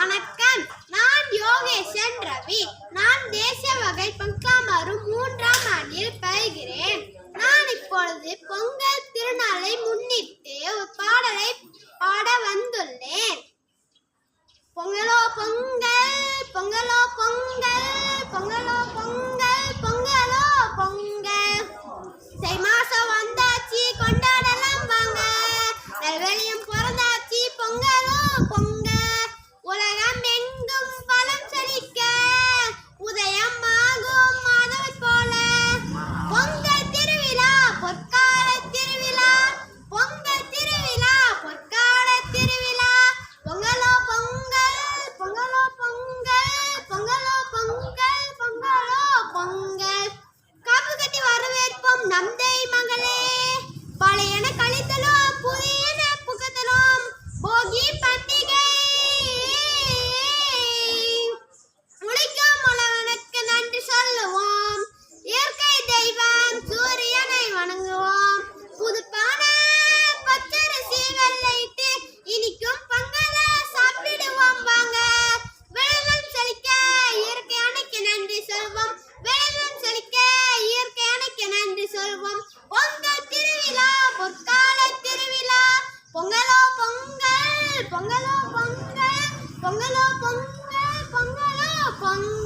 வணக்கம். நான் யோகேஷன் ரவி. நான் தேசிய வகை பங்காமரும் 3ஆம் ஆண்டில் பயில்கிறேன். நான் இப்பொழுது பொங்கல் திருநாளை முன்னிட்டு ஒரு பாடலை பாட வந்துள்ளேன். பொங்கலோ பொங்கல், பொங்கலோ பொங்கல், பொங்கலோ பொங்கல், பொங்கலோ பொங்கல். தை மாசம் வந்தாச்சு, கொண்டாடலாம் வாங்க. நெல்வேலியும் பிறந்தாச்சு, பொங்கலோ பொங்கல். உலகம் எங்கும் பலம் செழிக்க உதயம் ஆகும் மாதவை போல. பொங்கல் திருவிழா பொற்கால திருவிழா, பொங்கல் திருவிழா பொற்கால திருவிழா. பொங்கலோ பொங்கல், பொங்கலோ பொங்கல், பொங்கலோ பொங்கல், பொங்கலோ பொங்கல். காப்பு கட்டி வரவேற்போம் நம் தெய்வங்களே. பழையன கழித்தலும் புதியன புகுத்தலும் போகி பண்டிகை. உழைக்கும் உழவனுக்கு நன்றி சொல்லுவோம். இயற்கை தெய்வம் சூரியனை வணங்குவோம். புதுப்பான பச்சரிசி வெள்ளையிட்டு இனிக்கும் பொங்கல சாப்பிடுவோம் வாங்க. விளைநிலம் செழிக்க இயற்கை அணைக்கு நன்றி சொல்வோம். விளைநிலம் செழிக்க இயற்கை அணைக்கு நன்றி சொல்வோம். பொங்கல் திருவிழா பொற்கால திருவிழா. பொங்கலோ பொங்கல், பொங்கலோ பொங்கல், பொங்கலோ பொங்கல், பொங்கலோ பொங்கல்.